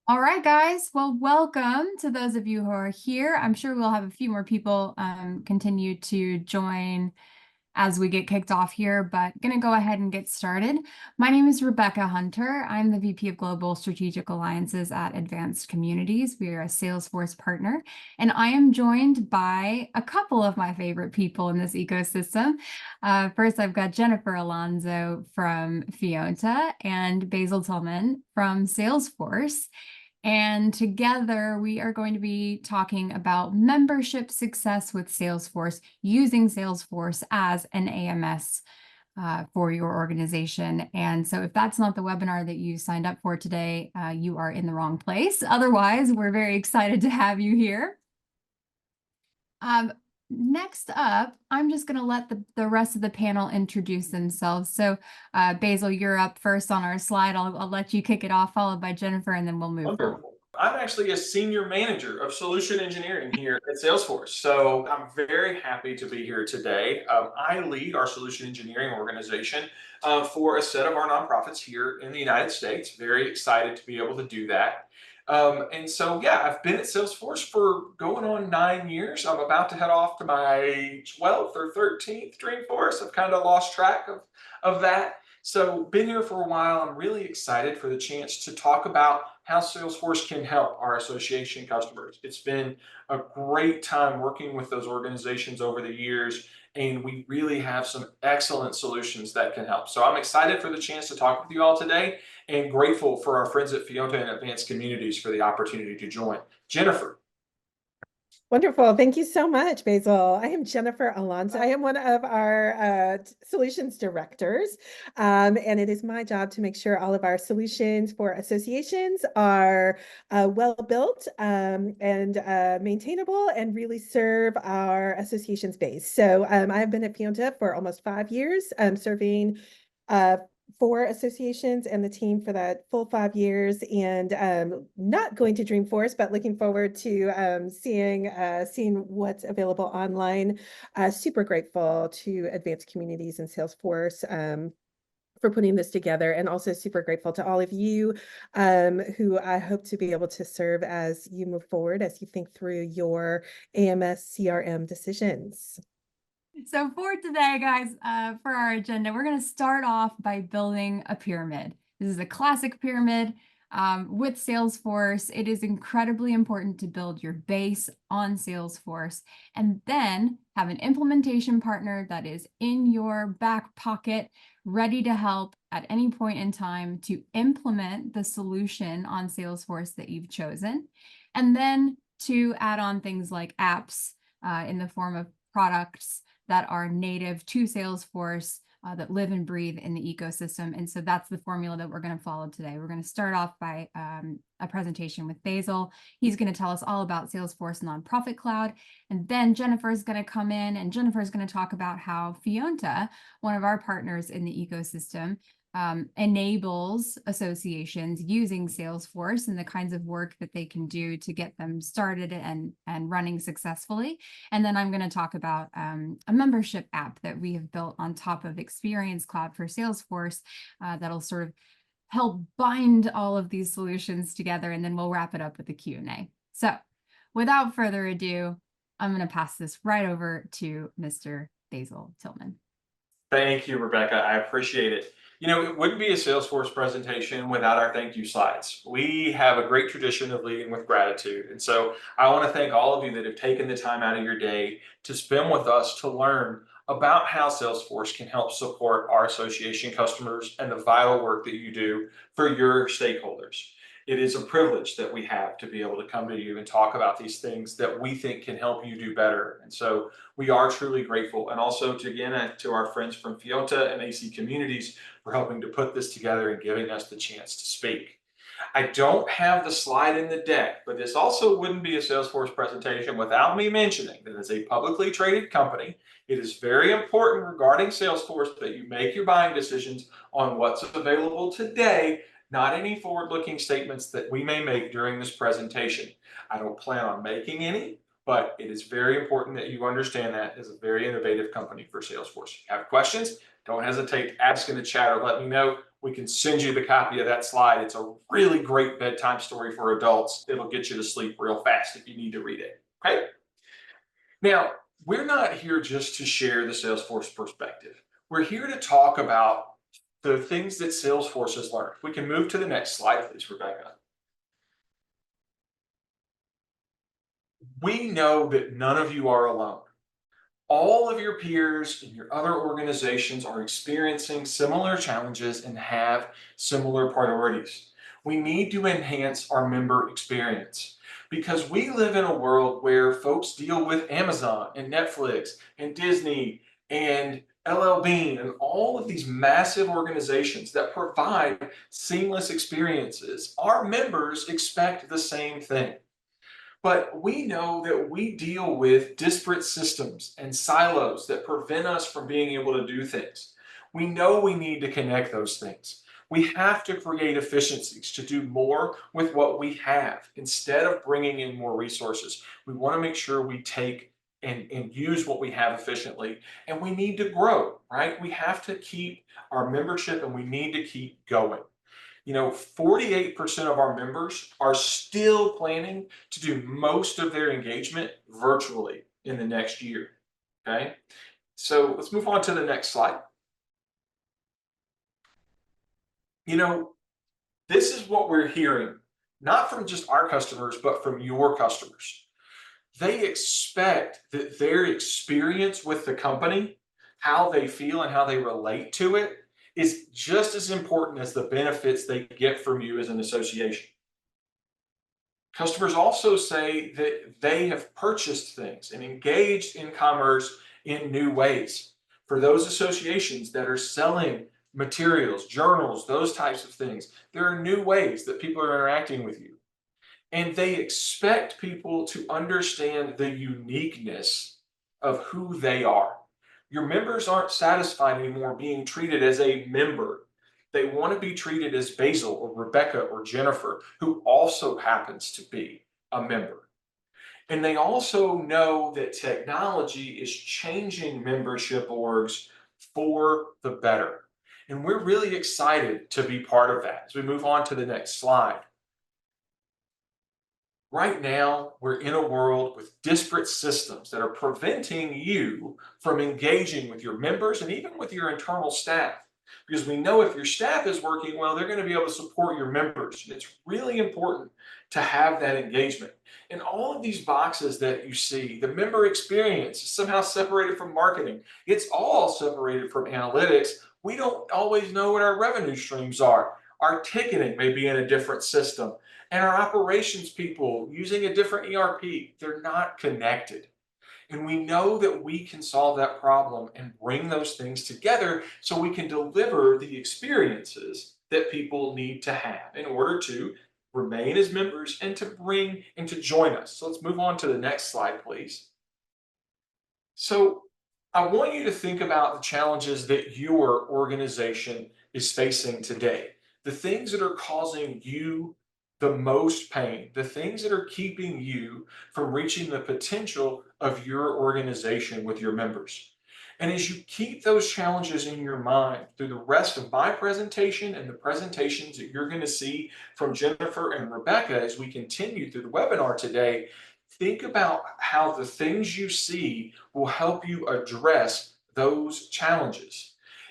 All right, guys. Well, welcome to those of you who are here. I'm sure we'll have a few more people continue to join as we get kicked off here, but gonna go ahead and get started. My name is Rebecca Hunter. I'm the VP of Global Strategic Alliances at Advanced Communities. We are a Salesforce partner, and I am joined by a couple of my favorite people in this ecosystem. First, I've got Jennifer Alonso from Fionta and Basil Tillman from Salesforce. And together we are going to be talking about membership success with Salesforce, using Salesforce as an AMS for your organization. And so if that's not the webinar that you signed up for today, you are in the wrong place. Otherwise, we're very excited to have you here. Next up, I'm just going to let the rest of the panel introduce themselves. So Basil, you're up first on our slide. I'll let you kick it off, followed by Jennifer, and then we'll move forward. Wonderful. I'm actually a senior manager of solution engineering here at Salesforce. So I'm very happy to be here today. I lead our solution engineering organization for a set of our nonprofits here in the United States. Very excited to be able to do that. Yeah, I've been at Salesforce for going on 9 years. I'm about to head off to my 12th or 13th Dreamforce. I've kind of lost track of that. So been here for a while. I'm really excited for the chance to talk about how Salesforce can help our association customers. It's been a great time working with those organizations over the years, and we really have some excellent solutions that can help. So I'm excited for the chance to talk with you all today and grateful for our friends at Fionta and Advanced Communities for the opportunity to join. Jennifer. Wonderful. Thank you so much, Basil. I am Jennifer Alonso. I am one of our solutions directors, and it is my job to make sure all of our solutions for associations are well built and maintainable and really serve our associations base. So I have been at Fionta for almost 5 years, serving four associations and the team for that full 5 years, and not going to Dreamforce, but looking forward to seeing what's available online. Super grateful to Advanced Communities and Salesforce for putting this together, and also super grateful to all of you who I hope to be able to serve as you move forward, as you think through your AMS CRM decisions. So for today, guys, for our agenda, we're going to start off by building a pyramid. This is a classic pyramid with Salesforce. It is incredibly important to build your base on Salesforce and then have an implementation partner that is in your back pocket, ready to help at any point in time to implement the solution on Salesforce that you've chosen. And then to add on things like apps in the form of products that are native to Salesforce, that live and breathe in the ecosystem. And so that's the formula that we're going to follow today. We're going to start off by a presentation with Basil. He's going to tell us all about Salesforce Nonprofit Cloud. And then Jennifer is going to come in, and Jennifer is going to talk about how Fionta, one of our partners in the ecosystem, enables associations using Salesforce and the kinds of work that they can do to get them started and running successfully. And then I'm going to talk about a membership app that we have built on top of Experience Cloud for Salesforce that'll sort of help bind all of these solutions together, and then we'll wrap it up with the Q&A. So without further ado, I'm going to pass this right over to Mr. Basil Tillman. Thank you, Rebecca. I appreciate it. You know, it wouldn't be a Salesforce presentation without our thank you slides. We have a great tradition of leading with gratitude. And so I want to thank all of you that have taken the time out of your day to spend with us to learn about how Salesforce can help support our association customers and the vital work that you do for your stakeholders. It is a privilege that we have to be able to come to you and talk about these things that we think can help you do better. And so we are truly grateful. And also to our friends from Fionta and AC Communities for helping to put this together and giving us the chance to speak. I don't have the slide in the deck, but this also wouldn't be a Salesforce presentation without me mentioning that as a publicly traded company, it is very important regarding Salesforce that you make your buying decisions on what's available today, not any forward-looking statements that we may make during this presentation. I don't plan on making any but it is very important that you understand that is a very innovative company for Salesforce. If you have questions, don't hesitate to ask in the chat or let me know. We can send you the copy of that slide. It's a really great bedtime story for adults. It'll get you to sleep real fast if you need to read it. Okay. Now, we're not here just to share the Salesforce perspective. We're here to talk about the things that Salesforce has learned. We can move to the next slide, please, Rebecca. We know that none of you are alone. All of your peers in your other organizations are experiencing similar challenges and have similar priorities. We need to enhance our member experience because we live in a world where folks deal with Amazon and Netflix and Disney and LL Bean and all of these massive organizations that provide seamless experiences. Our members expect the same thing. But we know that we deal with disparate systems and silos that prevent us from being able to do things. We know we need to connect those things. We have to create efficiencies to do more with what we have instead of bringing in more resources. We want to make sure we take and use what we have efficiently, and we need to grow, right? We have to keep our membership and we need to keep going. 48% of our members are still planning to do most of their engagement virtually in the next year. Okay, so let's move on to the next slide. This is what we're hearing, not from just our customers, but from your customers. They expect that their experience with the company, how they feel and how they relate to it, is just as important as the benefits they get from you as an association. Customers also say that they have purchased things and engaged in commerce in new ways. For those associations that are selling materials, journals, those types of things, there are new ways that people are interacting with you. And they expect people to understand the uniqueness of who they are. Your members aren't satisfied anymore being treated as a member. They want to be treated as Basil or Rebecca or Jennifer, who also happens to be a member. And they also know that technology is changing membership orgs for the better. And we're really excited to be part of that. As we move on to the next slide. Right now, we're in a world with disparate systems that are preventing you from engaging with your members and even with your internal staff. Because we know if your staff is working well, they're going to be able to support your members. And it's really important to have that engagement. In all of these boxes that you see, the member experience is somehow separated from marketing. It's all separated from analytics. We don't always know what our revenue streams are. Our ticketing may be in a different system. And our operations people using a different ERP, they're not connected. And we know that we can solve that problem and bring those things together so we can deliver the experiences that people need to have in order to remain as members and to bring and to join us. So let's move on to the next slide, please. So I want you to think about the challenges that your organization is facing today, the things that are causing you the most pain, the things that are keeping you from reaching the potential of your organization with your members. And as you keep those challenges in your mind through the rest of my presentation and the presentations that you're going to see from Jennifer and Rebecca as we continue through the webinar today, think about how the things you see will help you address those challenges.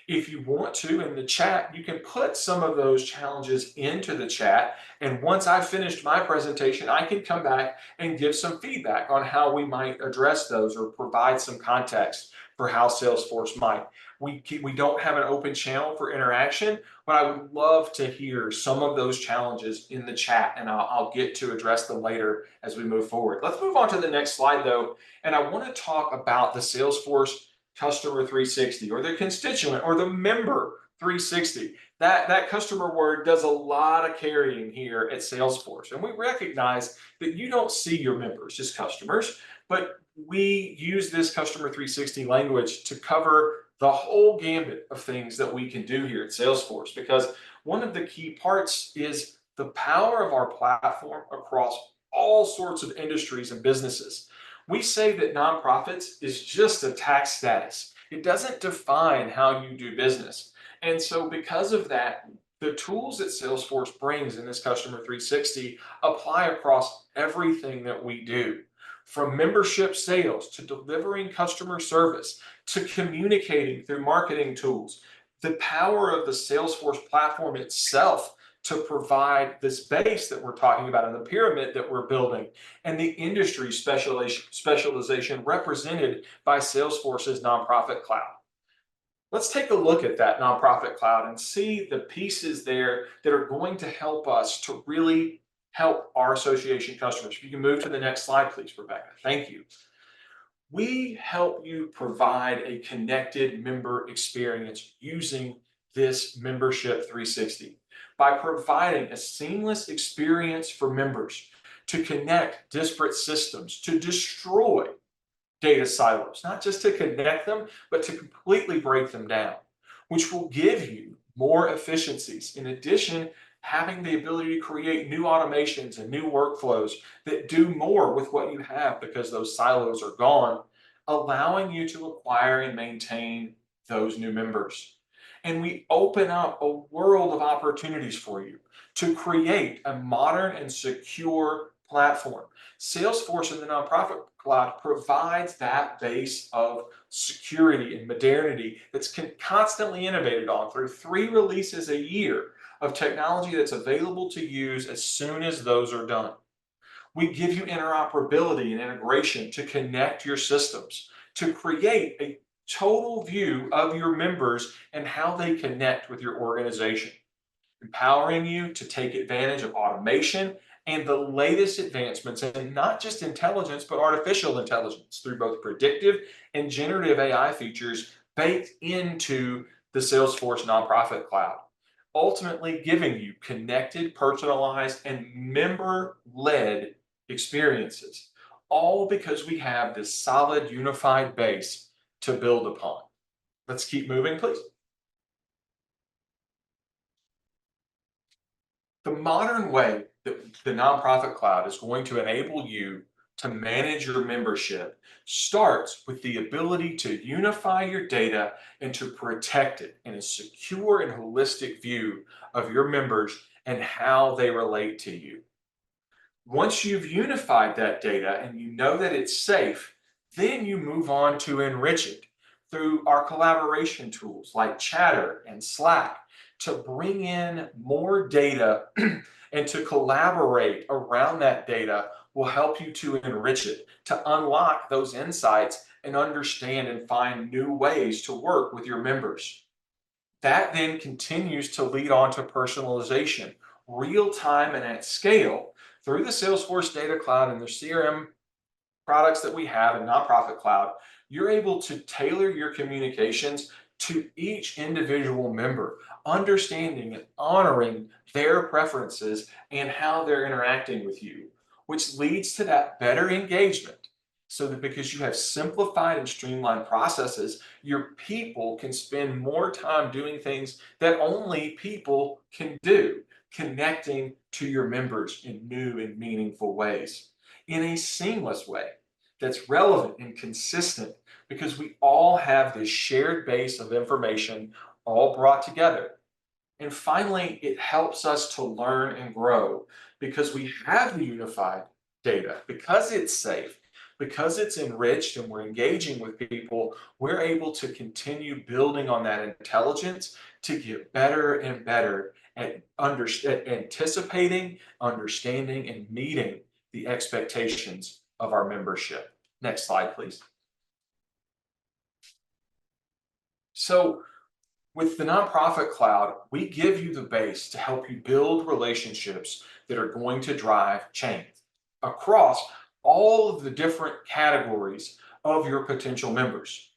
If you want to, in the chat, you can put some of those challenges into the chat. And once I've finished my presentation, I can come back and give some feedback on how we might address those or provide some context for how Salesforce might. We don't have an open channel for interaction, but I would love to hear some of those challenges in the chat, and I'll get to address them later as we move forward. Let's move on to the next slide, though, and I want to talk about the Salesforce Customer 360 or the constituent or the member 360. That customer word does a lot of carrying here at Salesforce. And we recognize that you don't see your members as customers, but we use this Customer 360 language to cover the whole gambit of things that we can do here at Salesforce, because one of the key parts is the power of our platform across all sorts of industries and businesses. We say that nonprofits is just a tax status. It doesn't define how you do business. And so because of that, the tools that Salesforce brings in this Customer 360 apply across everything that we do. From membership sales to delivering customer service to communicating through marketing tools, the power of the Salesforce platform itself to provide this base that we're talking about in the pyramid that we're building, and the industry specialization represented by Salesforce's nonprofit cloud. Let's take a look at that nonprofit cloud and see the pieces there that are going to help us to really help our association customers. If you can move to the next slide, please, Rebecca. Thank you. We help you provide a connected member experience using this Membership 360 by providing a seamless experience for members to connect disparate systems, to destroy data silos, not just to connect them, but to completely break them down, which will give you more efficiencies. In addition, having the ability to create new automations and new workflows that do more with what you have because those silos are gone, allowing you to acquire and maintain those new members. And we open up a world of opportunities for you to create a modern and secure platform. Salesforce in the nonprofit cloud provides that base of security and modernity that's constantly innovated on through 3 releases a year of technology that's available to use as soon as those are done. We give you interoperability and integration to connect your systems, to create a total view of your members and how they connect with your organization, empowering you to take advantage of automation and the latest advancements in not just intelligence, but artificial intelligence through both predictive and generative AI features baked into the Salesforce nonprofit cloud, ultimately giving you connected, personalized, and member-led experiences, all because we have this solid, unified base to build upon. Let's keep moving, please. The modern way that the nonprofit cloud is going to enable you to manage your membership starts with the ability to unify your data and to protect it in a secure and holistic view of your members and how they relate to you. Once you've unified that data and you know that it's safe, then you move on to enrich it through our collaboration tools like Chatter and Slack to bring in more data and to collaborate around that data will help you to enrich it, to unlock those insights and understand and find new ways to work with your members. That then continues to lead on to personalization, real time and at scale through the Salesforce Data Cloud and the CRM products that we have in Nonprofit Cloud. You're able to tailor your communications to each individual member, understanding and honoring their preferences and how they're interacting with you, which leads to that better engagement. So that because you have simplified and streamlined processes, your people can spend more time doing things that only people can do, connecting to your members in new and meaningful ways, in a seamless way that's relevant and consistent, because we all have this shared base of information all brought together. And finally, it helps us to learn and grow because we have the unified data, because it's safe, because it's enriched and we're engaging with people, we're able to continue building on that intelligence to get better and better at anticipating, understanding, and meeting the expectations of our membership. Next slide, please. So with the Nonprofit Cloud, we give you the base to help you build relationships that are going to drive change across all of the different categories of your potential members.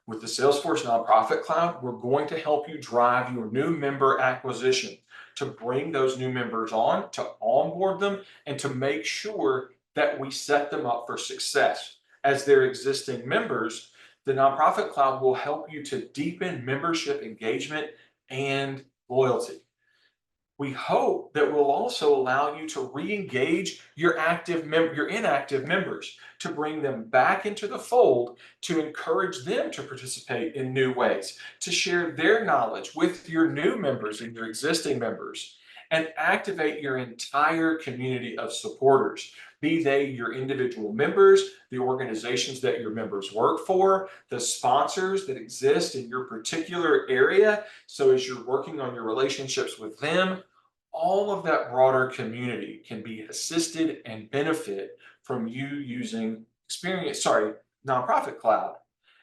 With the Salesforce Nonprofit Cloud, we're going to help you drive your new member acquisition, to bring those new members on, to onboard them, and to make sure that we set them up for success. As their existing members, the Nonprofit Cloud will help you to deepen membership engagement and loyalty. We hope that will also allow you to re-engage your your inactive members, to bring them back into the fold, to encourage them to participate in new ways, to share their knowledge with your new members and your existing members, and activate your entire community of supporters, be they your individual members, the organizations that your members work for, the sponsors that exist in your particular area. So as you're working on your relationships with them, all of that broader community can be assisted and benefit from you using Nonprofit Cloud.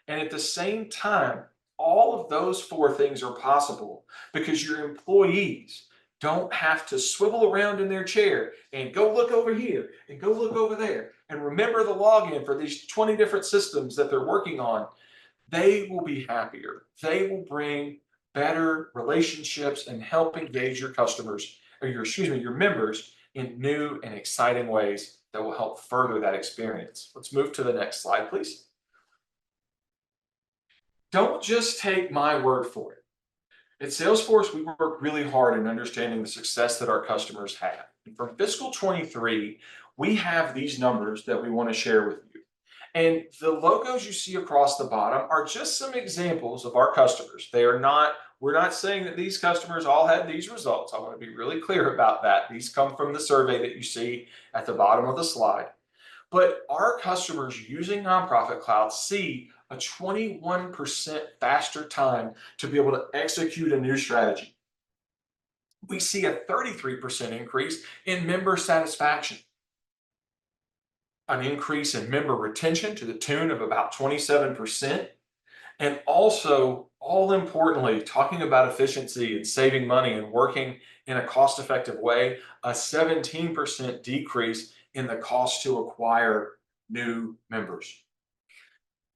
And at the same time, all of those four things are possible because your employees don't have to swivel around in their chair and go look over here and go look over there and remember the login for these 20 different systems that they're working on. They will be happier. They will bring better relationships and help engage your customers or your members in new and exciting ways that will help further that experience. Let's move to the next slide, please. Don't just take my word for it. At Salesforce, we work really hard in understanding the success that our customers have. And from fiscal 23, we have these numbers that we want to share with you. And the logos you see across the bottom are just some examples of our customers. We're not saying that these customers all had these results. I want to be really clear about that. These come from the survey that you see at the bottom of the slide. But our customers using Nonprofit Cloud see a 21% faster time to be able to execute a new strategy. We see a 33% increase in member satisfaction, an increase in member retention to the tune of about 27%. And also, all importantly, talking about efficiency and saving money and working in a cost-effective way, a 17% decrease in the cost to acquire new members.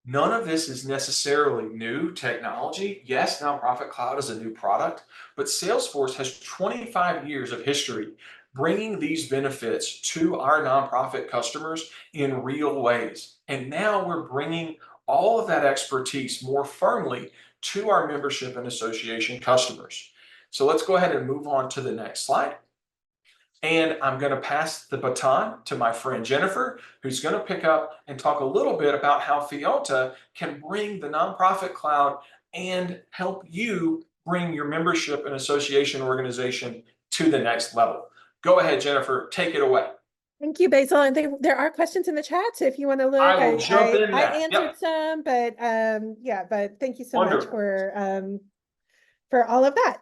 None of this is necessarily new technology. Yes, Nonprofit Cloud is a new product, but Salesforce has 25 years of history bringing these benefits to our nonprofit customers in real ways. And now we're bringing all of that expertise more firmly to our membership and association customers. So let's go ahead and move on to the next slide. And I'm going to pass the baton to my friend Jennifer, who's going to pick up and talk a little bit about how Fiota can bring the Nonprofit Cloud and help you bring your membership and association organization to the next level. Go ahead, Jennifer, take it away. Thank you, Basil. And there are questions in the chat, so if you want to look, I will jump in I that. answered some, but yeah, but thank you so Wonderful. much for all of that.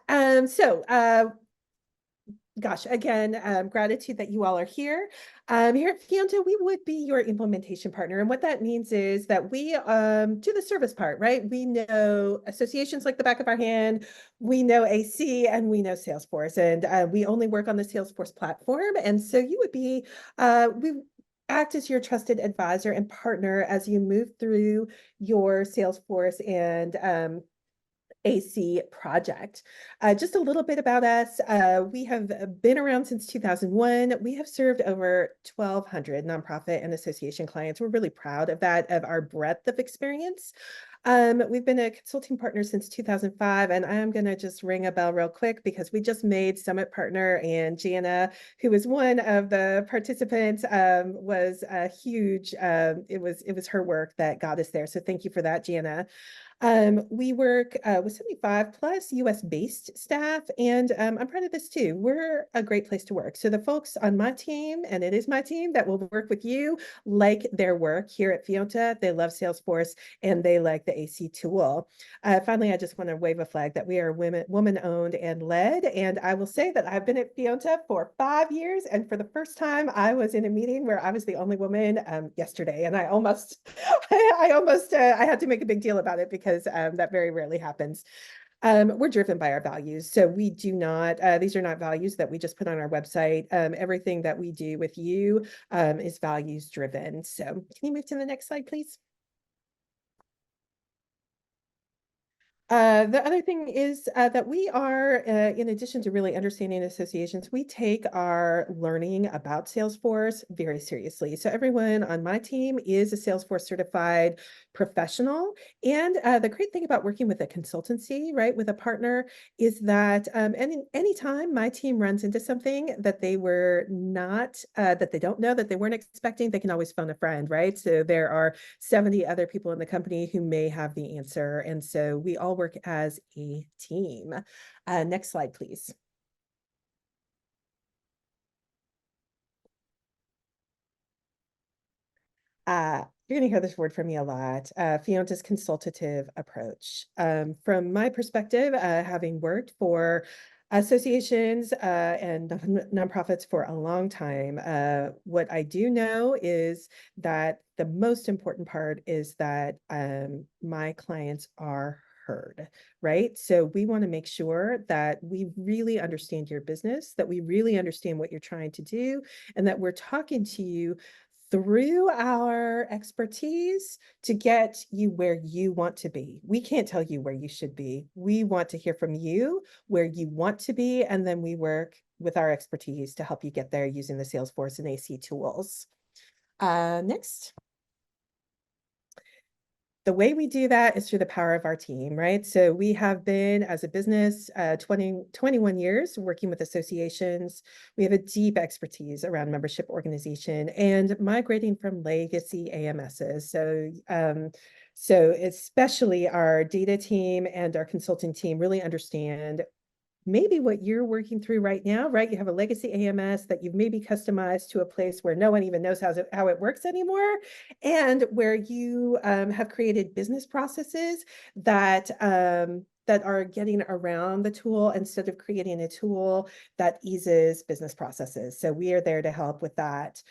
Gosh, again, gratitude that you all are here. Here at Fiota, we would be your implementation partner. And what that means is that we do the service part, right? We know associations like the back of our hand, we know AC, and we know Salesforce. And we only work on the Salesforce platform. And so you would be, we act as your trusted advisor and partner as you move through your Salesforce and AC project. Just a little bit about us. We have been around since 2001. We have served over 1,200 nonprofit and association clients. We're really proud of that, of our breadth of experience. We've been a consulting partner since 2005, and I'm going to just ring a bell real quick because we just made Summit Partner, and Jana, who was one of the participants, was a huge, it was her work that got us there. So thank you for that, Jana. We work with 75 plus US based staff, and I'm proud of this too. We're a great place to work. So the folks on my team, and it is my team that will work with you, like their work here at Fiota. They love Salesforce and they like the AC tool. Finally, I just want to wave a flag that we are woman owned and led. And I will say that I've been at Fiota for 5 years. And for the first time, I was in a meeting where I was the only woman yesterday. And I had to make a big deal about it because that very rarely happens. We're driven by our values. So we do not, these are not values that we just put on our website. Everything that we do with you is values driven. So can you move to the next slide, please? The other thing is that we are, in addition to really understanding associations, we take our learning about Salesforce very seriously. So everyone on my team is a Salesforce certified professional. And the great thing about working with a consultancy, right, with a partner, is that anytime my team runs into something that they were not, that they don't know, that they weren't expecting, they can always phone a friend, right? So there are 70 other people in the company who may have the answer. And so we all work as a team. Next slide, please. You're going to hear this word from me a lot, Fiona's consultative approach. From my perspective, having worked for associations and nonprofits for a long time, what I do know is that the most important part is that my clients are heard, right? So we want to make sure that we really understand your business, that we really understand what you're trying to do, and that we're talking to you through our expertise to get you where you want to be. We can't tell you where you should be. We want to hear from you where you want to be, and then we work with our expertise to help you get there using the Salesforce and AC tools. Next. The way we do that is through the power of our team, right? So we have been, as a business, 21 years working with associations. We have a deep expertise around membership organization and migrating from legacy AMSs. So especially our data team and our consulting team really understand maybe what you're working through right now, right? You have a legacy AMS that you've maybe customized to a place where no one even knows how it works anymore, and where you have created business processes that that are getting around the tool instead of creating a tool that eases business processes. So we are there to help with that.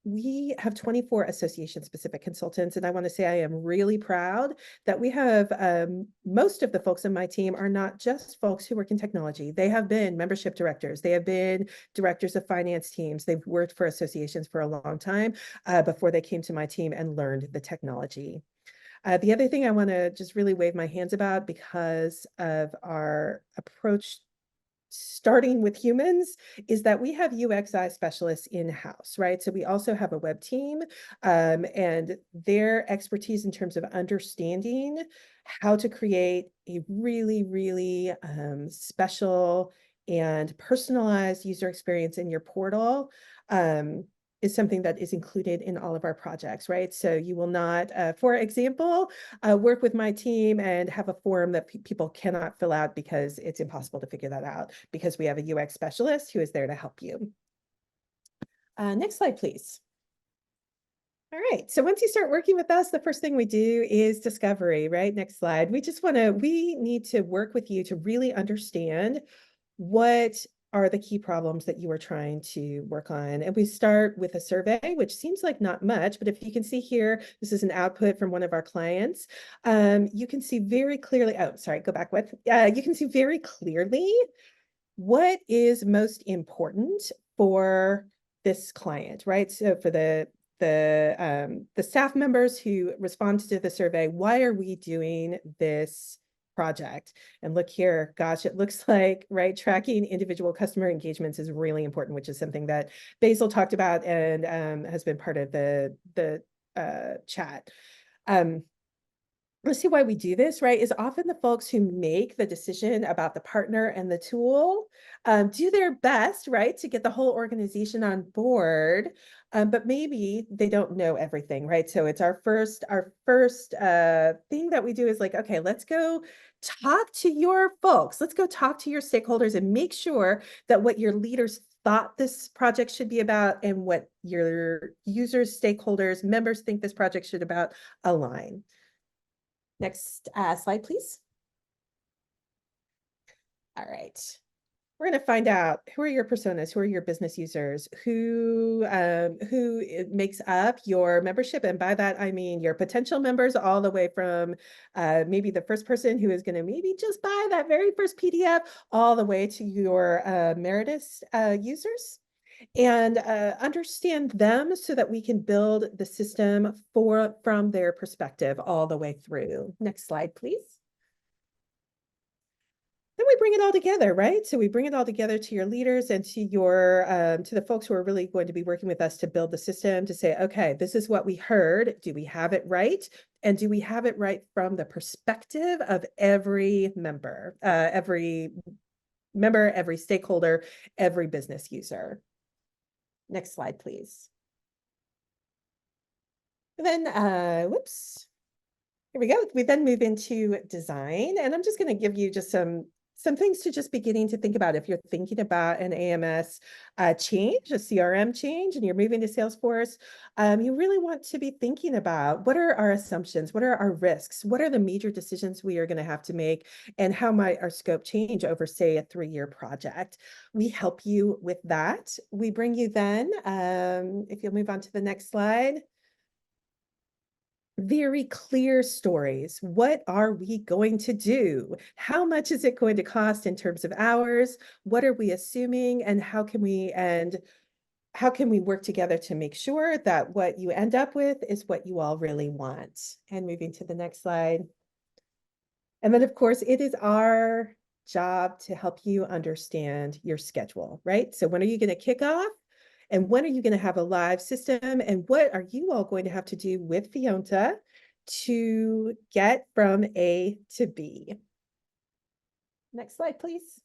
We have 24 association-specific consultants, and I want to say I am really proud that we have most of the folks on my team are not just folks who work in technology. They have been membership directors. They have been directors of finance teams. They've worked for associations for a long time before they came to my team and learned the technology. The other thing I want to just really wave my hands about, because of our approach starting with humans, is that we have UXI specialists in-house, right? So we also have a web team, and their expertise in terms of understanding how to create a really, really special and personalized user experience in your portal is something that is included in all of our projects, right? So you will not, for example, work with my team and have a form that people cannot fill out because it's impossible to figure that out, because we have a UX specialist who is there to help you. Next slide, please. All right, so once you start working with us, the first thing we do is discovery, right? Next slide. We need to work with you to really understand what are the key problems that you are trying to work on. And we start with a survey, which seems like not much, but if you can see here, this is an output from one of our clients. You can see very clearly, oh, sorry, go back with, you can see very clearly what is most important for this client, right? So for the staff members who responded to the survey, why are we doing this project? And look here, gosh, it looks like, right, tracking individual customer engagements is really important, which is something that Basil talked about and has been part of the chat. Let's see why we do this, right? Is often the folks who make the decision about the partner and the tool do their best, right, to get the whole organization on board, but maybe they don't know everything, right? So it's our first thing that we do is like, okay, let's go talk to your folks. Let's go talk to your stakeholders and make sure that what your leaders thought this project should be about and what your users, stakeholders, members think this project should about align. Next slide, please. All right. We're going to find out who are your personas, who are your business users, who makes up your membership. And by that, I mean your potential members all the way from maybe the first person who is going to maybe just buy that very first PDF all the way to your Meritus users. And understand them so that we can build the system from their perspective all the way through. Next slide, please. then we bring it all together, right? So we bring it all together to your leaders and to your to the folks who are really going to be working with us to build the system to say, okay, this is what we heard. Do we have it right? And do we have it right from the perspective of every member, every stakeholder, every business user? Next slide, please. And then, whoops. Here we go. We then move into design, and I'm just going to give you just some things to just beginning to think about if you're thinking about an AMS change, a CRM change, and you're moving to Salesforce. You really want to be thinking about what are our assumptions, what are our risks, what are the major decisions we are going to have to make, and how might our scope change over, say, a 3-year project. We help you with that. We bring you then, if you'll move on to the next slide, very clear stories. What are we going to do? How much is it going to cost in terms of hours? What are we assuming? And how can we work together to make sure that what you end up with is what you all really want? And moving to the next slide. And then, of course, it is our job to help you understand your schedule, right? So when are you going to kick off? And when are you going to have a live system? And what are you all going to have to do with Fionta to get from A to B? Next slide, please.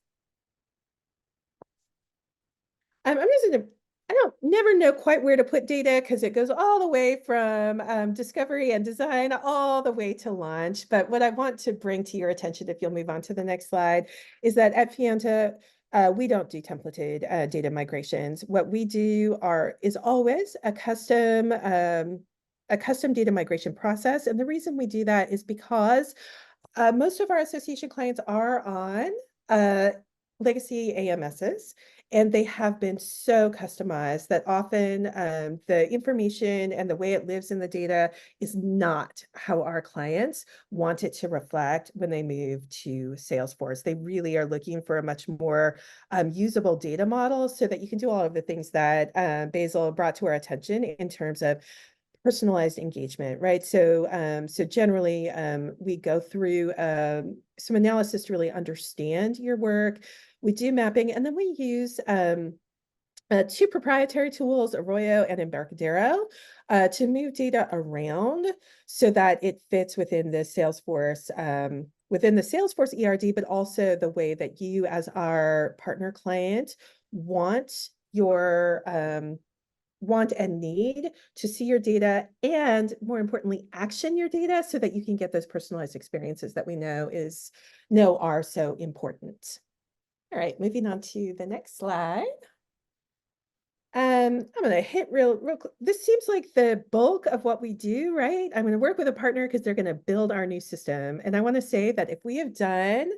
I'm just going to, I don't never know quite where to put data because it goes all the way from discovery and design all the way to launch. But what I want to bring to your attention, if you'll move on to the next slide, is that at Fionta, we don't do templated data migrations. What we do is always a custom data migration process. And the reason we do that is because most of our association clients are on legacy AMSs, and they have been so customized that often the information and the way it lives in the data is not how our clients want it to reflect when they move to Salesforce. They really are looking for a much more usable data model so that you can do all of the things that Basil brought to our attention in terms of personalized engagement, right? So, so generally, we go through some analysis to really understand your work. We do mapping, and then we use 2 proprietary tools, Arroyo and Embarcadero, to move data around so that it fits within the Salesforce ERD, but also the way that you, as our partner client, want and need to see your data, and more importantly, action your data so that you can get those personalized experiences that we know are so important. All right, moving on to the next slide. I'm going to hit real this seems like the bulk of what we do, right? I'm going to work with a partner because they're going to build our new system. And I want to say that if we have done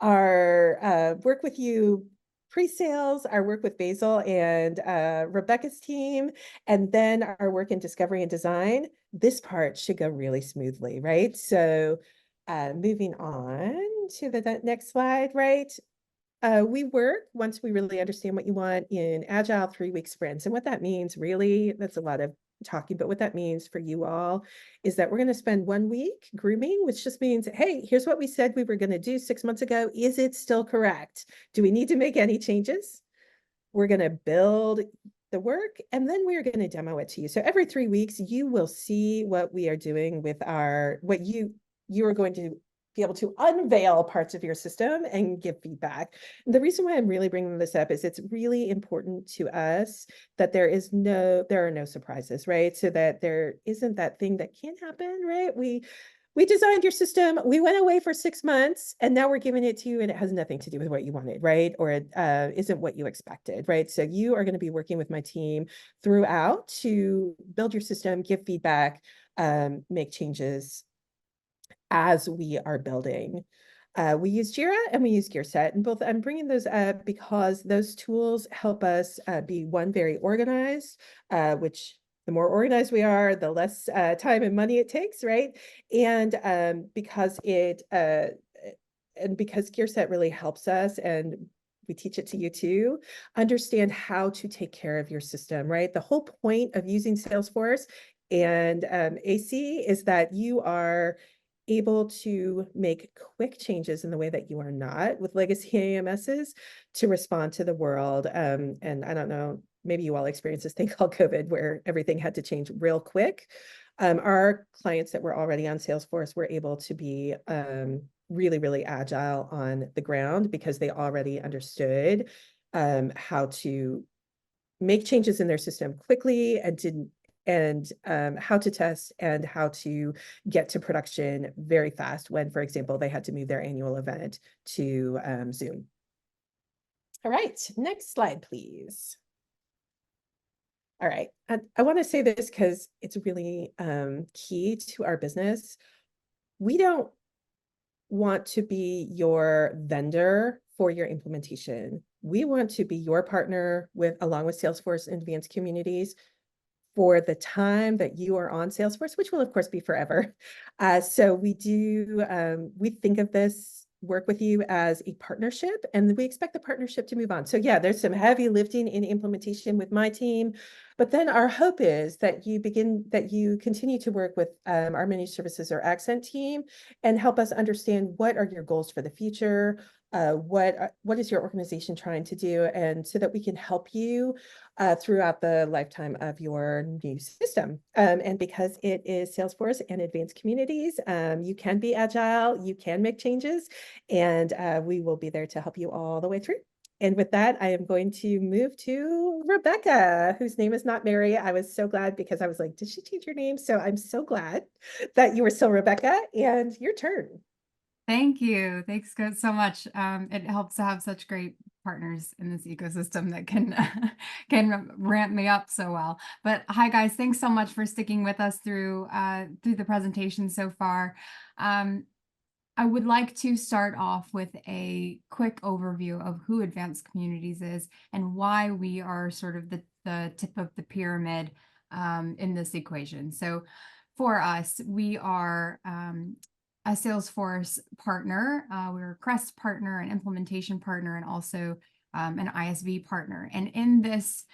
our work with you pre-sales, our work with Basil and Rebecca's team, and then our work in discovery and design, this part should go really smoothly, right? So moving on to the next slide, right? We work, once we really understand what you want, in agile 3-week sprints. And what that means, really, that's a lot of talking, but what that means for you all is that we're going to spend 1 week grooming, which just means, hey, here's what we said we were going to do 6 months ago. Is it still correct? Do we need to make any changes? We're going to build the work, and then we're going to demo it to you. So every 3 weeks, you will see what we are doing with what you are going to be able to unveil parts of your system and give feedback. And the reason why I'm really bringing this up is it's really important to us that there are no surprises, right? So that there isn't that thing that can happen, right? We designed your system, we went away for 6 months, and now we're giving it to you and it has nothing to do with what you wanted, right? Or it isn't what you expected, right? So you are going to be working with my team throughout to build your system, give feedback, make changes as we are building. We use Jira and we use GearSet, and both I'm bringing those up because those tools help us be very organized, which the more organized we are, the less time and money it takes, right? And because GearSet really helps us, and we teach it to you too, understand how to take care of your system, right? The whole point of using Salesforce and AC is that you are able to make quick changes in the way that you are not with legacy AMSs to respond to the world. And I don't know, maybe you all experienced this thing called COVID where everything had to change real quick. Our clients that were already on Salesforce were able to be really, really agile on the ground because they already understood how to make changes in their system quickly and how to test and how to get to production very fast when, for example, they had to move their annual event to Zoom. All right, next slide, please. All right, I want to say this because it's really key to our business. We don't want to be your vendor for your implementation. We want to be your partner along with Salesforce and Advanced Communities for the time that you are on Salesforce, which will of course be forever. So we think of this work with you as a partnership, and we expect the partnership to move on. So yeah, there's some heavy lifting in implementation with my team, but then our hope is that you continue to work with our managed services or Accent team and help us understand what are your goals for the future, what is your organization trying to do, and so that we can help you throughout the lifetime of your new system. And because it is Salesforce and Advanced Communities, you can be agile, you can make changes, and we will be there to help you all the way through. And with that, I am going to move to Rebecca, whose name is not Mary. I was so glad because I was like, did she change her name? So I'm so glad that you were still Rebecca, and your turn. Thank you. Thanks so much. It helps to have such great partners in this ecosystem that can can ramp me up so well. But hi guys, thanks so much for sticking with us through the presentation so far. I would like to start off with a quick overview of who Advanced Communities is and why we are sort of the tip of the pyramid in this equation. So for us, we are a Salesforce partner. We're a Crest partner, an implementation partner, and also an ISV partner. And in this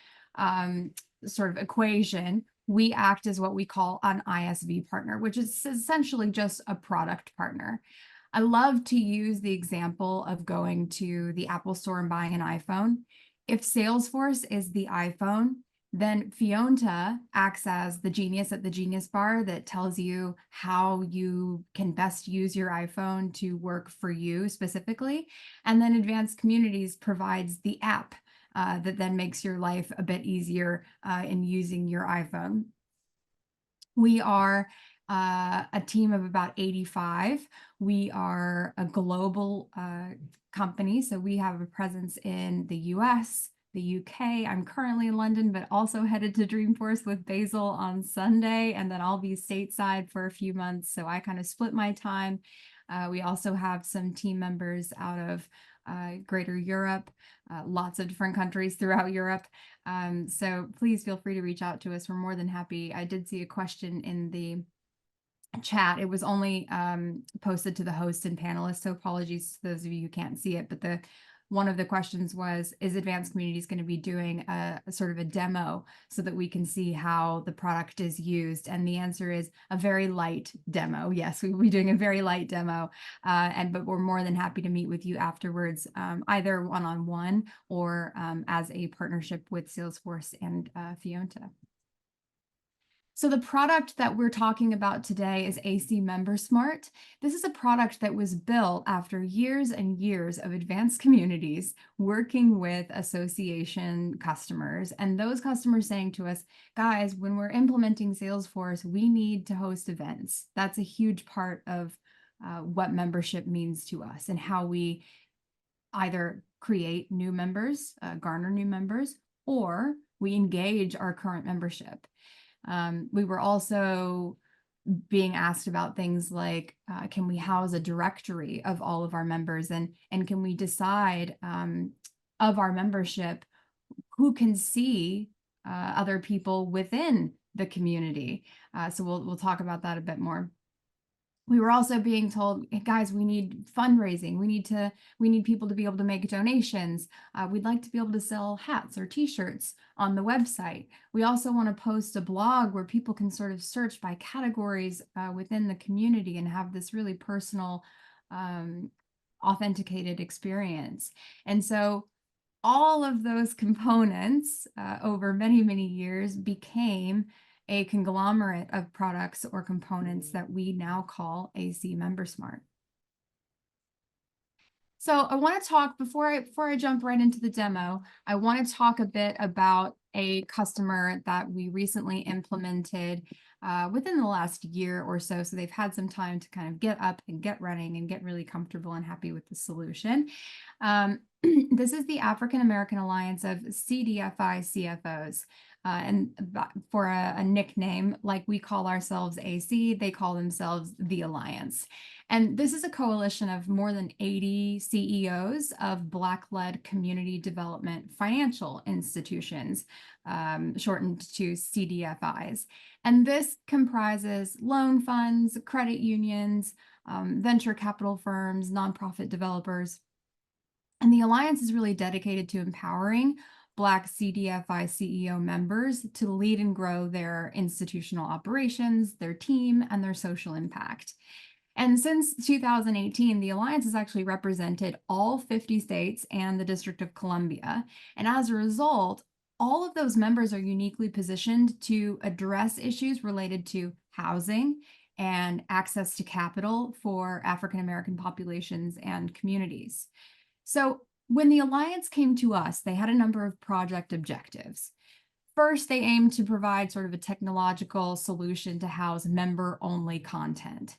sort of equation, we act as what we call an ISV partner, which is essentially just a product partner. I love to use the example of going to the Apple Store and buying an iPhone. If Salesforce is the iPhone, then Fionta acts as the genius at the Genius Bar that tells you how you can best use your iPhone to work for you specifically. And then Advanced Communities provides the app that then makes your life a bit easier in using your iPhone. We are a team of about 85. We are a global company, so we have a presence in the US, the UK. I'm currently in London, but also headed to Dreamforce with Basil on Sunday, and then I'll be stateside for a few months, so I kind of split my time. We also have some team members out of Greater Europe, lots of different countries throughout Europe. So please feel free to reach out to us. We're more than happy. I did see a question in the chat. It was only posted to the host and panelists, so apologies to those of you who can't see it, but one of the questions was, is Advanced Communities going to be doing a sort of a demo so that we can see how the product is used? And the answer is a very light demo. Yes, we will be doing a very light demo, but we're more than happy to meet with you afterwards, either one-on-one or as a partnership with Salesforce and Fionta. So the product that we're talking about today is AC MemberSmart. This is a product that was built after years and years of Advanced Communities working with association customers, and those customers saying to us, guys, when we're implementing Salesforce, we need to host events. That's a huge part of what membership means to us and how we either create new members, garner new members, or we engage our current membership. We were also being asked about things like, can we house a directory of all of our members, and can we decide of our membership who can see other people within the community? So we'll talk about that a bit more. We were also being told, "Hey, guys, we need fundraising. We need people to be able to make donations. We'd like to be able to sell hats or t-shirts on the website. We also want to post a blog where people can sort of search by categories within the community and have this really personal, um, authenticated experience." And so all of those components over many, many years became a conglomerate of products or components that we now call AC MemberSmart. So I want to talk before I jump right into the demo, I want to talk a bit about a customer that we recently implemented within the last year or so. So they've had some time to kind of get up and get running and get really comfortable and happy with the solution. This is the African American Alliance of CDFI CFOs. And for a nickname, like we call ourselves AC, they call themselves the Alliance. And this is a coalition of more than 80 CEOs of Black-led community development financial institutions, shortened to CDFIs. And this comprises loan funds, credit unions, venture capital firms, nonprofit developers. And the Alliance is really dedicated to empowering Black CDFI CEO members to lead and grow their institutional operations, their team, and their social impact. And since 2018, the Alliance has actually represented all 50 states and the District of Columbia. And as a result, all of those members are uniquely positioned to address issues related to housing and access to capital for African American populations and communities. So when the Alliance came to us, they had a number of project objectives. First, they aimed to provide sort of a technological solution to house member-only content.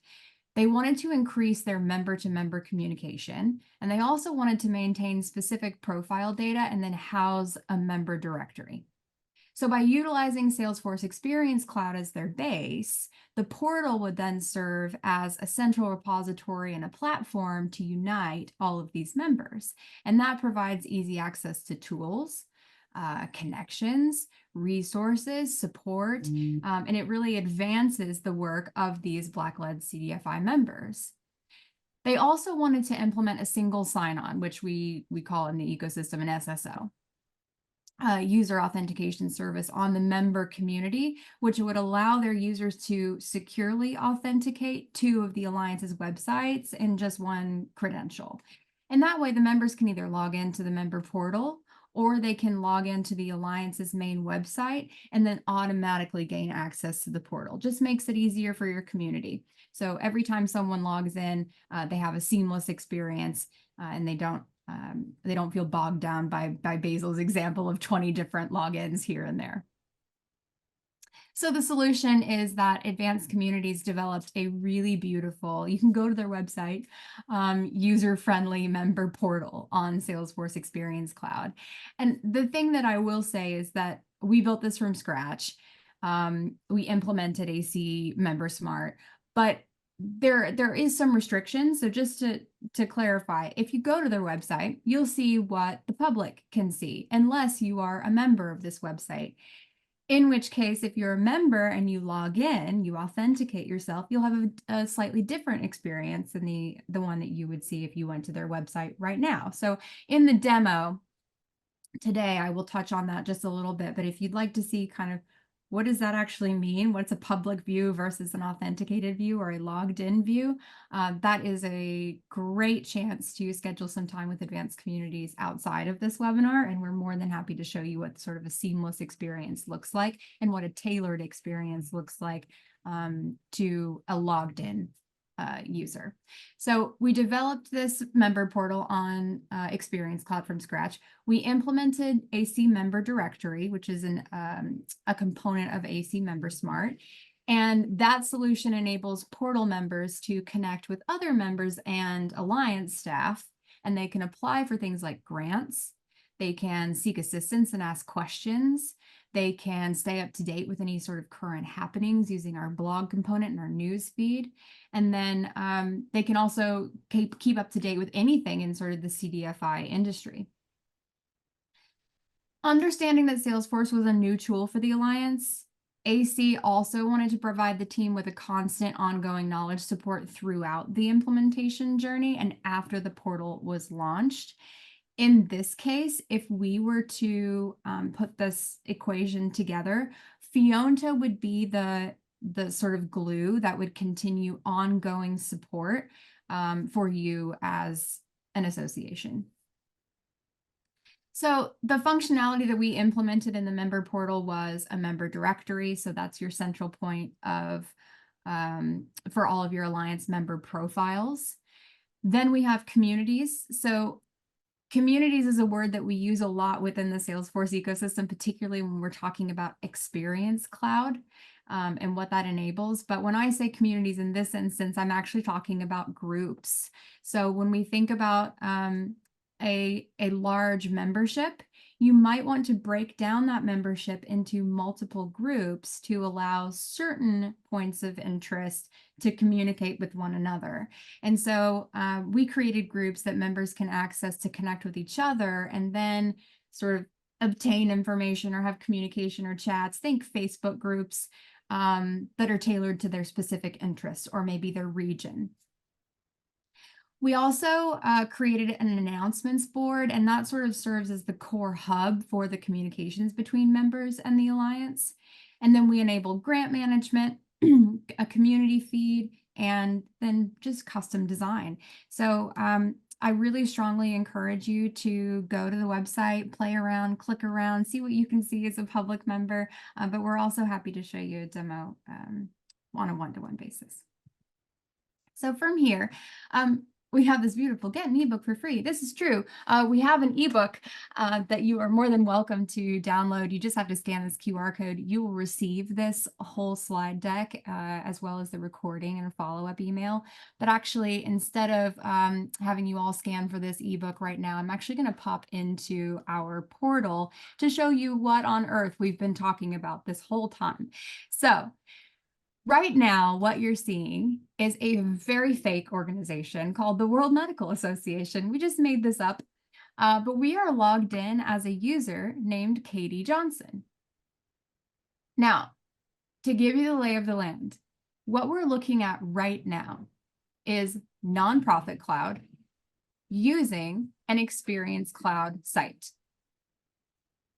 They wanted to increase their member-to-member communication, and they also wanted to maintain specific profile data and then house a member directory. So by utilizing Salesforce Experience Cloud as their base, the portal would then serve as a central repository and a platform to unite all of these members. And that provides easy access to tools, connections, resources, support, and it really advances the work of these Black-led CDFI members. They also wanted to implement a single sign-on, which we call in the ecosystem an SSO. User authentication service on the member community, which would allow their users to securely authenticate 2 of the Alliance's websites in just one credential. And that way, the members can either log into the member portal or they can log into the Alliance's main website and then automatically gain access to the portal. Just makes it easier for your community. So every time someone logs in, they have a seamless experience and they don't feel bogged down by Basil's example of 20 different logins here and there. So the solution is that Advanced Communities developed a really beautiful, you can go to their website, user-friendly member portal on Salesforce Experience Cloud. And the thing that I will say is that we built this from scratch. We implemented AC MemberSmart, but there is some restrictions. So just to clarify, if you go to their website, you'll see what the public can see, unless you are a member of this website. In which case, if you're a member and you log in, you authenticate yourself, you'll have a slightly different experience than the one that you would see if you went to their website right now. So in the demo today, I will touch on that just a little bit, but if you'd like to see kind of what does that actually mean? What's a public view versus an authenticated view or a logged in view? That is a great chance to schedule some time with Advanced Communities outside of this webinar. And we're more than happy to show you what sort of a seamless experience looks like and what a tailored experience looks like to a logged in user. So we developed this member portal on Experience Cloud from scratch. We implemented AC Member Directory, which is a component of AC MemberSmart. And that solution enables portal members to connect with other members and Alliance staff, and they can apply for things like grants. They can seek assistance and ask questions. They can stay up to date with any sort of current happenings using our blog component and our news feed. And then they can also keep up to date with anything in sort of the CDFI industry. Understanding that Salesforce was a new tool for the Alliance, AC also wanted to provide the team with a constant ongoing knowledge support throughout the implementation journey and after the portal was launched. In this case, if we were to put this equation together, Fionta would be the sort of glue that would continue ongoing support for you as an association. So the functionality that we implemented in the member portal was a member directory. So that's your central point of for all of your Alliance member profiles. Then we have communities. So communities is a word that we use a lot within the Salesforce ecosystem, particularly when we're talking about Experience Cloud and what that enables. But when I say communities in this instance, I'm actually talking about groups. So when we think about a large membership, you might want to break down that membership into multiple groups to allow certain points of interest to communicate with one another. And so we created groups that members can access to connect with each other and then sort of obtain information or have communication or chats. Think Facebook groups that are tailored to their specific interests or maybe their region. We also created an announcements board, and that sort of serves as the core hub for the communications between members and the Alliance. And then we enabled grant management, a community feed, and then just custom design. So I really strongly encourage you to go to the website, play around, click around, see what you can see as a public member. But we're also happy to show you a demo on a one-to-one basis. So from here, we have this beautiful get an ebook for free. This is true. We have an ebook that you are more than welcome to download. You just have to scan this QR code. You will receive this whole slide deck as well as the recording and a follow-up email. But actually, instead of having you all scan for this ebook right now, I'm actually going to pop into our portal to show you what on earth we've been talking about this whole time. So right now, what you're seeing is a very fake organization called the World Medical Association. We just made this up, but we are logged in as a user named Katie Johnson. Now, to give you the lay of the land, what we're looking at right now is Nonprofit Cloud using an Experience Cloud site.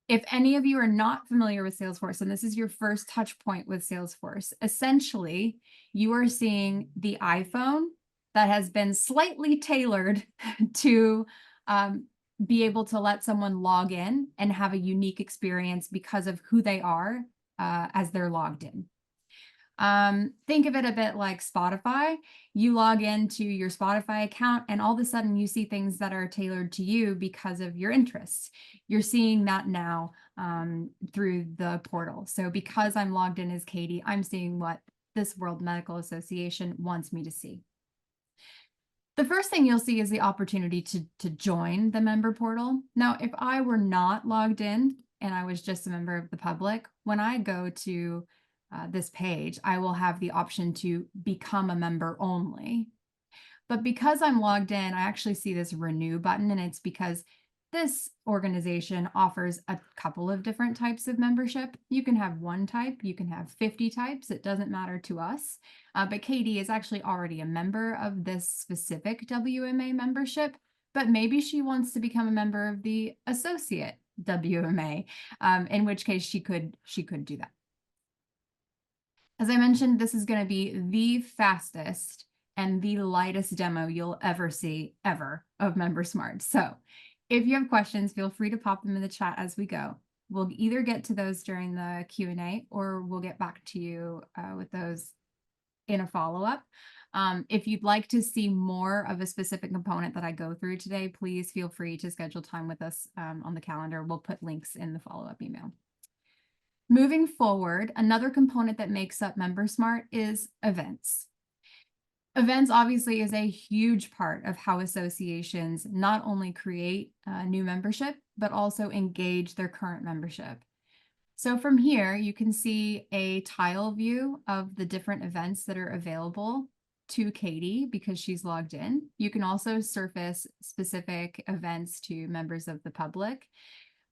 If any of you are not familiar with Salesforce, and this is your first touch point with Salesforce, essentially you are seeing the iPhone that has been slightly tailored to be able to let someone log in and have a unique experience because of who they are as they're logged in. Think of it a bit like Spotify. You log into your Spotify account and all of a sudden you see things that are tailored to you because of your interests. You're seeing that now through the portal. So because I'm logged in as Katie, I'm seeing what this World Medical Association wants me to see. The first thing you'll see is the opportunity to join the member portal. Now, if I were not logged in and I was just a member of the public, when I go to this page, I will have the option to become a member only. But because I'm logged in, I actually see this renew button, and it's because this organization offers a couple of different types of membership. You can have one type, you can have 50 types, it doesn't matter to us. But Katie is actually already a member of this specific WMA membership, but maybe she wants to become a member of the associate WMA, in which case she could do that. As I mentioned, this is going to be the fastest and the lightest demo you'll ever see ever of MemberSmart. So if you have questions, feel free to pop them in the chat as we go. We'll either get to those during the Q&A or we'll get back to you with those in a follow-up. If you'd like to see more of a specific component that I go through today, please feel free to schedule time with us on the calendar. We'll put links in the follow-up email. Moving forward, another component that makes up MemberSmart is events. Events obviously is a huge part of how associations not only create new membership, but also engage their current membership. So from here, you can see a tile view of the different events that are available to Katie because she's logged in. You can also surface specific events to members of the public.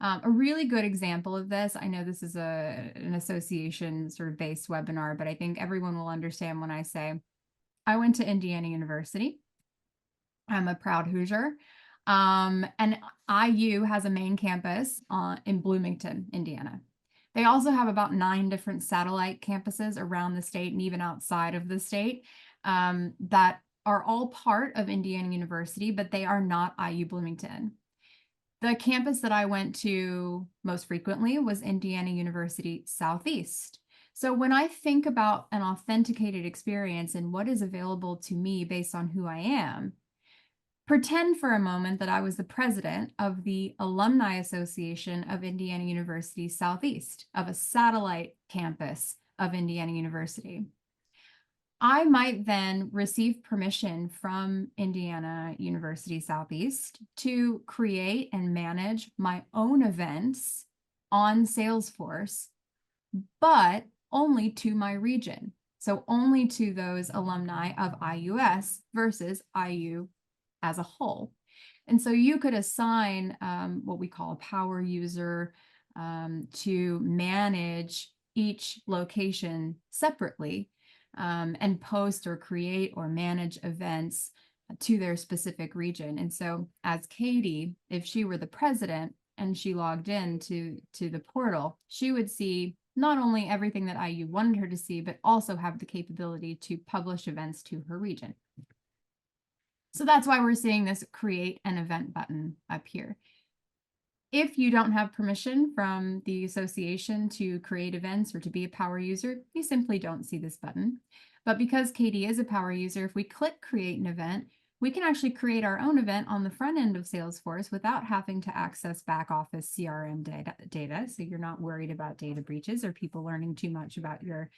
A really good example of this, I know this is an association sort of based webinar, but I think everyone will understand when I say I went to Indiana University. I'm a proud Hoosier. And IU has a main campus in Bloomington, Indiana. They also have about 9 different satellite campuses around the state and even outside of the state that are all part of Indiana University, but they are not IU Bloomington. The campus that I went to most frequently was Indiana University Southeast. So when I think about an authenticated experience and what is available to me based on who I am, pretend for a moment that I was the president of the Alumni Association of Indiana University Southeast, of a satellite campus of Indiana University. I might then receive permission from Indiana University Southeast to create and manage my own events on Salesforce, but only to my region. So only to those alumni of IUS versus IU as a whole. And so you could assign what we call a power user to manage each location separately and post or create or manage events to their specific region. And so as Katie, if she were the president and she logged in to the portal, she would see not only everything that IU wanted her to see, but also have the capability to publish events to her region. So that's why we're seeing this create an event button up here. If you don't have permission from the association to create events or to be a power user, you simply don't see this button. But because Katie is a power user, if we click create an event, we can actually create our own event on the front end of Salesforce without having to access back office CRM data. So you're not worried about data breaches or people learning too much about your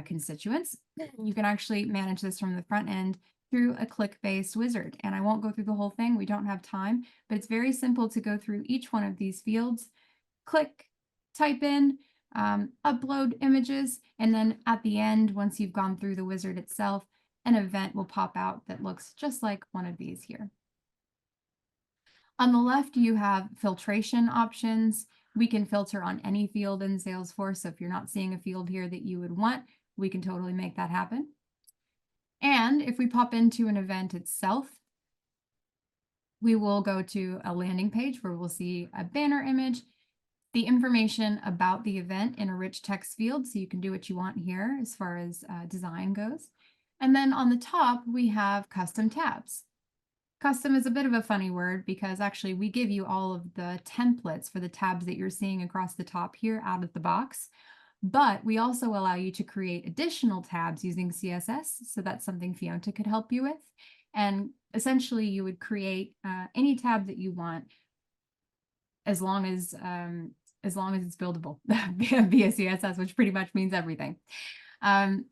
constituents. You can actually manage this from the front end through a click-based wizard. And I won't go through the whole thing, we don't have time, but it's very simple to go through each one of these fields, click, type in, upload images, and then at the end, once you've gone through the wizard itself, an event will pop out that looks just like one of these here. On the left, you have filtration options. We can filter on any field in Salesforce. So if you're not seeing a field here that you would want, we can totally make that happen. And if we pop into an event itself, we will go to a landing page where we'll see a banner image, the information about the event in a rich text field. So you can do what you want here as far as design goes. And then on the top, we have custom tabs. Custom is a bit of a funny word because actually we give you all of the templates for the tabs that you're seeing across the top here out of the box. But we also allow you to create additional tabs using CSS. So that's something Fionta could help you with. And essentially you would create any tab that you want as long as it's buildable via CSS, which pretty much means everything.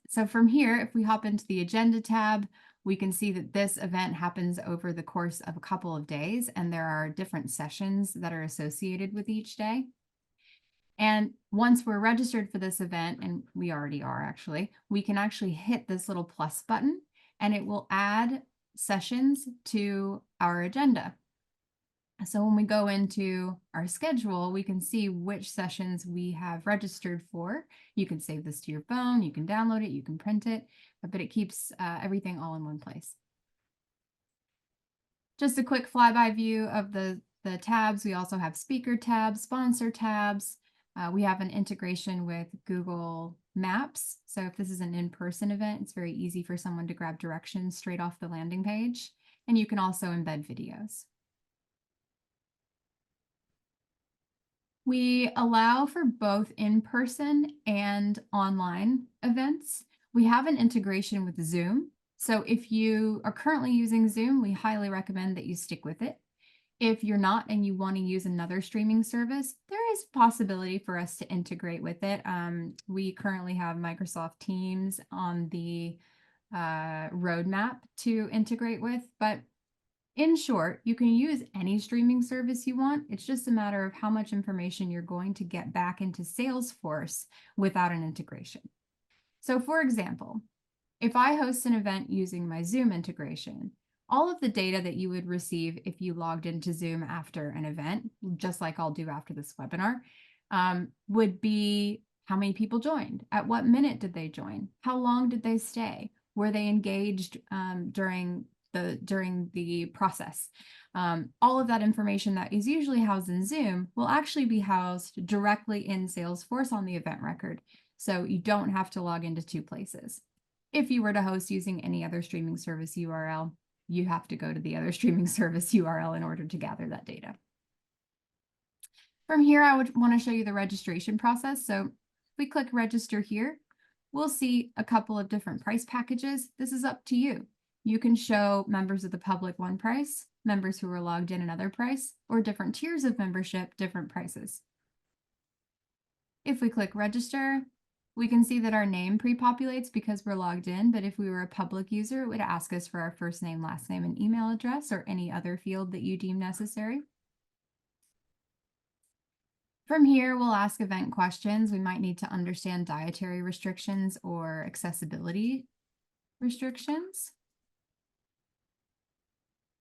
So from here, if we hop into the agenda tab, we can see that this event happens over the course of a couple of days, and there are different sessions that are associated with each day. And once we're registered for this event, and we already are actually, we can actually hit this little plus button and it will add sessions to our agenda. So when we go into our schedule, we can see which sessions we have registered for. You can save this to your phone, you can download it, you can print it, but it keeps everything all in one place. Just a quick flyby view of the tabs. We also have speaker tabs, sponsor tabs. We have an integration with Google Maps. So if this is an in-person event, it's very easy for someone to grab directions straight off the landing page. And you can also embed videos. We allow for both in-person and online events. We have an integration with Zoom. So if you are currently using Zoom, we highly recommend that you stick with it. If you're not and you want to use another streaming service, there is possibility for us to integrate with it. We currently have Microsoft Teams on the roadmap to integrate with, but in short, you can use any streaming service you want. It's just a matter of how much information you're going to get back into Salesforce without an integration. So for example, if I host an event using my Zoom integration, all of the data that you would receive if you logged into Zoom after an event, just like I'll do after this webinar, would be how many people joined, at what minute did they join, how long did they stay, were they engaged during the process. All of that information that is usually housed in Zoom will actually be housed directly in Salesforce on the event record. So you don't have to log into two places. If you were to host using any other streaming service URL, you have to go to the other streaming service URL in order to gather that data. From here, I would want to show you the registration process. So if we click register here, we'll see a couple of different price packages. This is up to you. You can show members of the public one price, members who are logged in another price, or different tiers of membership, different prices. If we click register, we can see that our name pre-populates because we're logged in, but if we were a public user, it would ask us for our first name, last name, and email address, or any other field that you deem necessary. From here, we'll ask event questions. We might need to understand dietary restrictions or accessibility restrictions.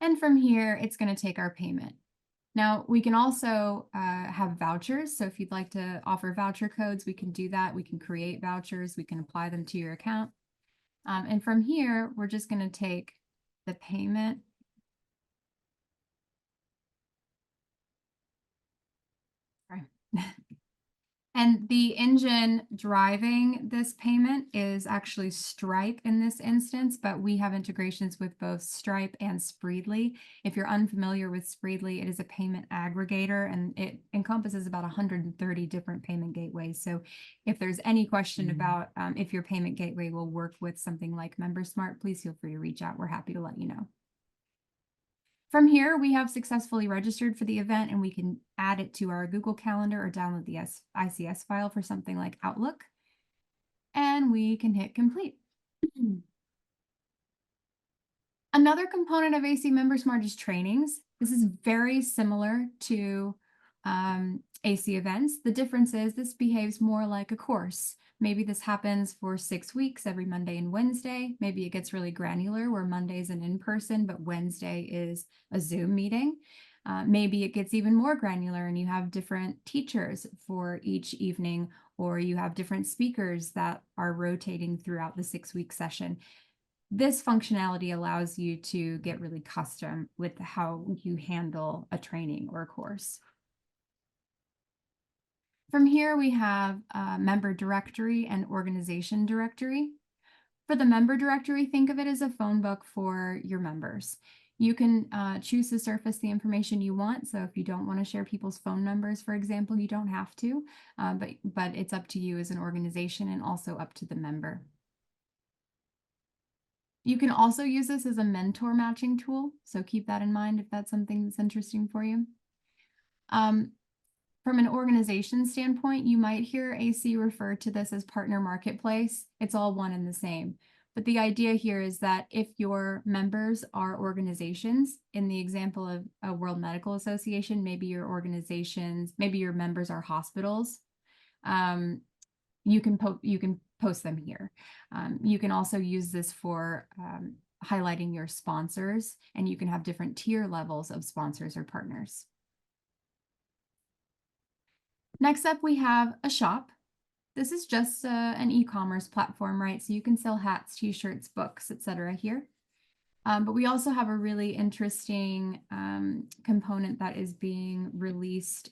And from here, it's going to take our payment. Now, we can also have vouchers. So if you'd like to offer voucher codes, we can do that. We can create vouchers. We can apply them to your account. And from here, we're just going to take the payment. Sorry. And the engine driving this payment is actually Stripe in this instance, but we have integrations with both Stripe and Spreedly. If you're unfamiliar with Spreedly, it is a payment aggregator and it encompasses about 130 different payment gateways. So if there's any question about if your payment gateway will work with something like MemberSmart, please feel free to reach out. We're happy to let you know. From here, we have successfully registered for the event and we can add it to our Google Calendar or download the ICS file for something like Outlook. And we can hit complete. Another component of AC MemberSmart is trainings. This is very similar to AC events. The difference is this behaves more like a course. Maybe this happens for 6 weeks, every Monday and Wednesday. Maybe it gets really granular where Monday is an in-person, but Wednesday is a Zoom meeting. Maybe it gets even more granular and you have different teachers for each evening, or you have different speakers that are rotating throughout the 6-week session. This functionality allows you to get really custom with how you handle a training or a course. From here, we have member directory and organization directory. For the member directory, think of it as a phone book for your members. You can choose to surface the information you want. So if you don't want to share people's phone numbers, for example, you don't have to, but it's up to you as an organization and also up to the member. You can also use this as a mentor matching tool. So keep that in mind if that's something that's interesting for you. From an organization standpoint, you might hear AC refer to this as partner marketplace. It's all one and the same. But the idea here is that if your members are organizations, in the example of a World Medical Association, maybe your organizations, maybe your members are hospitals, you can post them here. You can also use this for highlighting your sponsors, and you can have different tier levels of sponsors or partners. Next up, we have a shop. This is just an e-commerce platform, right? So you can sell hats, t-shirts, books, etc. here. But we also have a really interesting component that is being released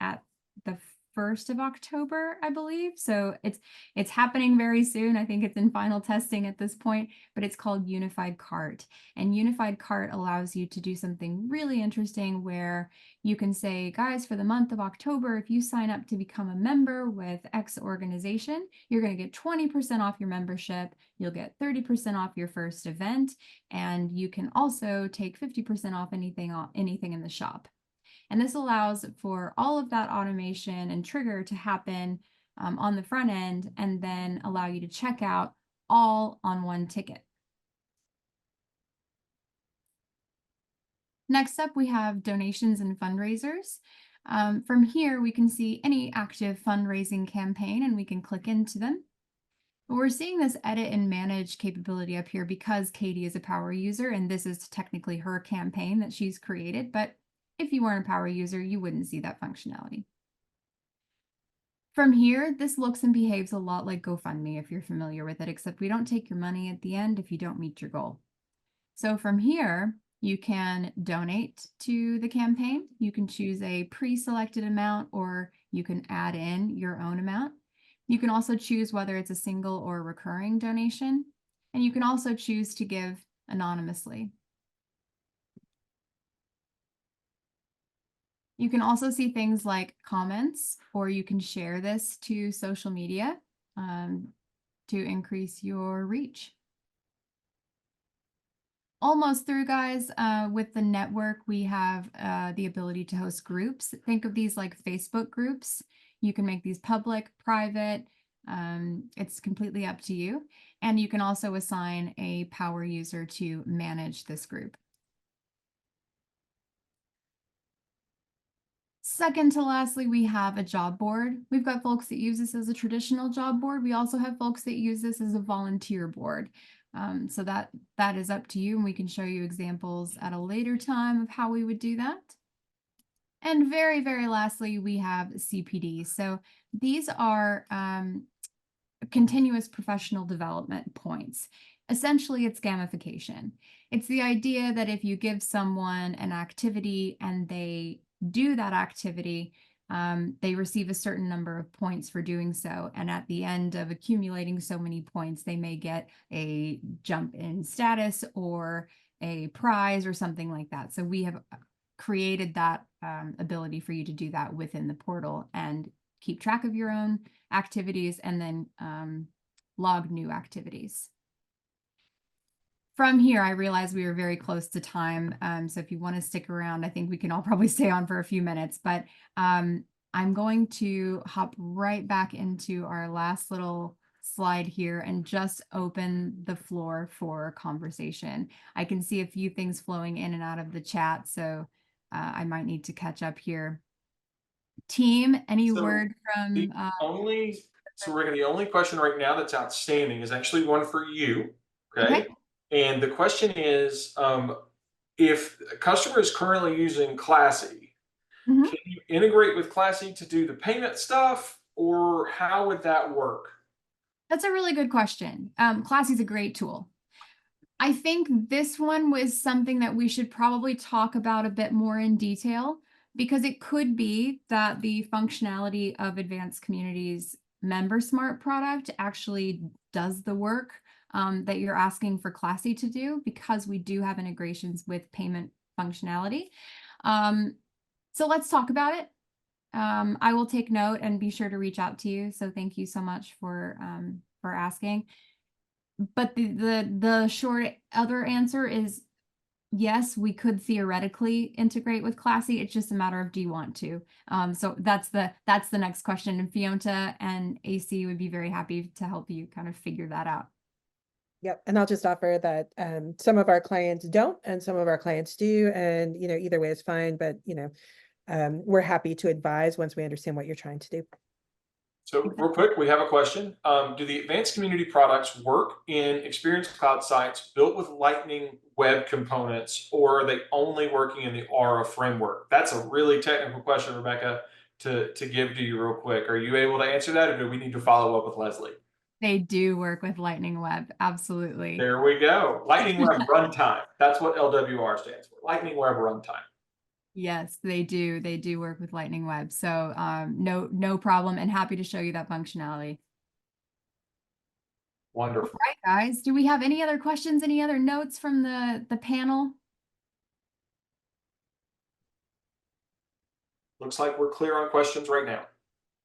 at the 1st of October, I believe. So it's happening very soon. I think it's in final testing at this point, but it's called Unified Cart. And Unified Cart allows you to do something really interesting where you can say, guys, for the month of October, if you sign up to become a member with X organization, you're going to get 20% off your membership. You'll get 30% off your first event, and you can also take 50% off anything in the shop. And this allows for all of that automation and trigger to happen on the front end and then allow you to check out all on one ticket. Next up, we have donations and fundraisers. From here, we can see any active fundraising campaign and we can click into them. But we're seeing this edit and manage capability up here because Katie is a power user, and this is technically her campaign that she's created. But if you weren't a power user, you wouldn't see that functionality. From here, this looks and behaves a lot like GoFundMe if you're familiar with it, except we don't take your money at the end if you don't meet your goal. So from here, you can donate to the campaign. You can choose a pre-selected amount, or you can add in your own amount. You can also choose whether it's a single or recurring donation, and you can also choose to give anonymously. You can also see things like comments, or you can share this to social media to increase your reach. Almost through, guys. With the network, we have the ability to host groups. Think of these like Facebook groups. You can make these public, private. It's completely up to you. And you can also assign a power user to manage this group. Second to lastly, we have a job board. We've got folks that use this as a traditional job board. We also have folks that use this as a volunteer board. So that is up to you, and we can show you examples at a later time of how we would do that. And very, very lastly, we have CPD. So these are continuous professional development points. Essentially, it's gamification. It's the idea that if you give someone an activity and they do that activity, they receive a certain number of points for doing so. And at the end of accumulating so many points, they may get a jump in status or a prize or something like that. So we have created that ability for you to do that within the portal and keep track of your own activities and then log new activities. From here, I realize we are very close to time. So if you want to stick around, I think we can all probably stay on for a few minutes, but I'm going to hop right back into our last little slide here and just open the floor for conversation. I can see a few things flowing in and out of the chat, so I might need to catch up here. Team, any word from The only question right now that's outstanding is actually one for you. Okay. And the question is, if a customer is currently using Classy, Mhm. can you integrate with Classy to do the payment stuff, or how would that work? That's a really good question. Classy is a great tool. I think this one was something that we should probably talk about a bit more in detail, because it could be that the functionality of Advanced Communities MemberSmart product actually does the work that you're asking for Classy to do, because we do have integrations with payment functionality. So let's talk about it. I will take note and be sure to reach out to you. So thank you so much for asking. But the short other answer is yes, we could theoretically integrate with Classy. It's just a matter of do you want to. So that's the next question, and Fiona and AC would be very happy to help you kind of figure that out. Yep. And I'll just offer that some of our clients don't and some of our clients do. And, either way is fine. But, we're happy to advise once we understand what you're trying to do. So real quick, we have a question. Do the Advanced Community products work in Experience Cloud sites built with Lightning Web components, or are they only working in the Aura framework? That's a really technical question, Rebecca, to give to you real quick. Are you able to answer that, or do we need to follow up with Leslie? They do work with Lightning Web. Absolutely. There we go. Lightning Web Runtime. That's what LWR stands for. Lightning Web Runtime. Yes, they do. They do work with Lightning Web. So no problem, and happy to show you that functionality. Wonderful. All right, guys. Do we have any other questions? Any other notes from the panel? Looks like we're clear on questions right now.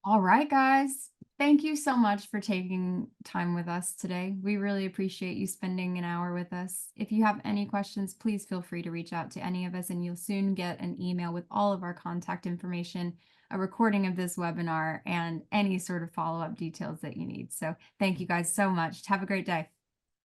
All right, guys. Thank you so much for taking time with us today. We really appreciate you spending an hour with us. If you have any questions, please feel free to reach out to any of us, and you'll soon get an email with all of our contact information, a recording of this webinar, and any sort of follow-up details that you need. So thank you guys so much. Have a great day.